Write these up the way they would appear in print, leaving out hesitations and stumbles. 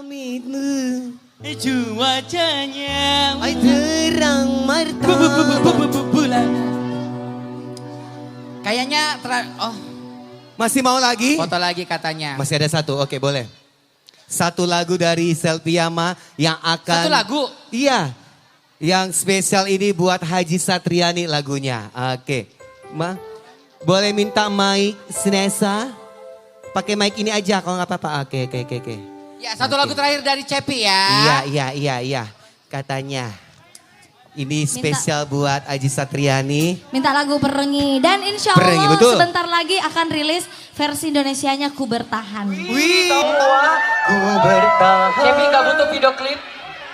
Amit Cuacanya ay terang marta bulan. Kayaknya Masih mau lagi? foto lagi katanya. Masih ada satu, oke boleh. Satu lagu dari Selviama yang akan... Satu lagu? Iya, yang spesial ini buat Haji Satriani lagunya. Oke, boleh minta mic Snesa? Pakai mic ini aja kalau nggak apa-apa. Oke. Ya, satu lagu terakhir dari Cepi ya. Iya. Katanya. Ini spesial buat Haji Satriani. Minta lagu Perengi. Dan insya Allah Perengi, betul. sebentar lagi akan rilis versi Indonesianya Ku Bertahan. Wih, ku bertahan. Cepi gak butuh video klip?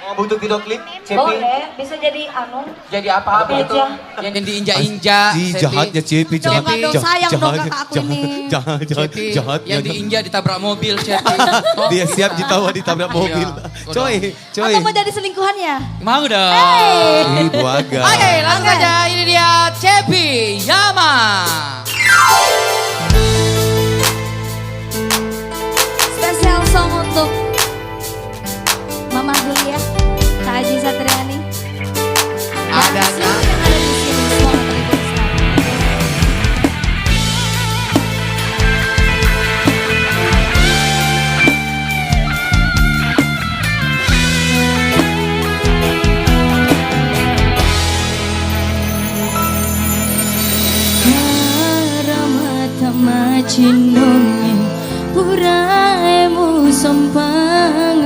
Mau butuh video klip? Cepi. Boleh, bisa jadi Jadi apa itu? Yang diinja-inja. Jahatnya Cepi, Dong, dong, sayang dong kakak aku ini. Jahat. Yang diinja ditabrak mobil Cepi. Dia siap ditabrak mobil. Coy. Atau mau jadi selingkuhannya? Mau dong. Ih, buaga. Oke, langsung aja ini dia Cepi Yama. Spesial song untuk Mama dulu ya, Kak Haji Satriani. Ada Dan seluruh yang ada di sini, semoga terhibur sekali. Karamata machinongi puraemu sompang.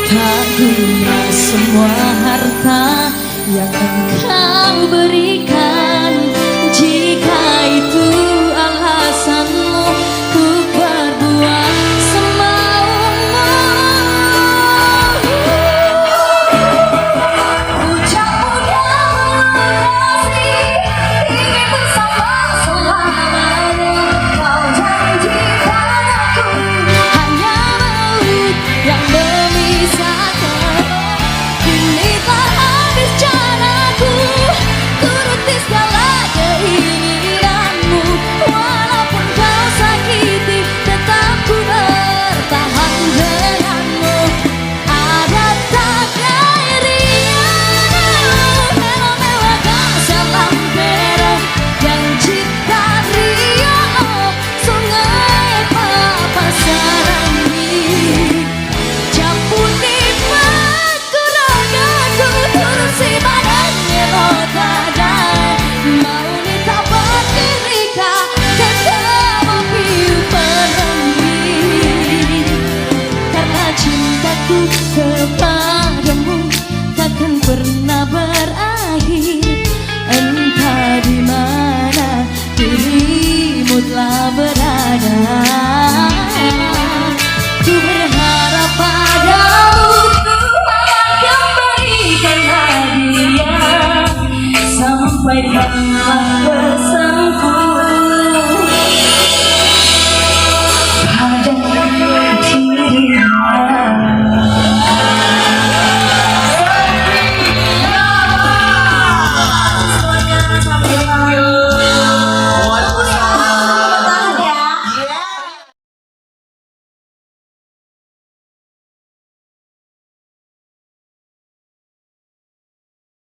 Tak guna semua harta yang engkau berikan, jika itu alasanmu ku berbuat semaumu. Ucapmu yang makasih, ingin bersama selamanya. Kau janji padaku, hanya maut yang memisahkan. Kini tak habis caraku, ku rutis Cintaku kepadamu takkan pernah berakhir. Entah di mana dirimu telah berada.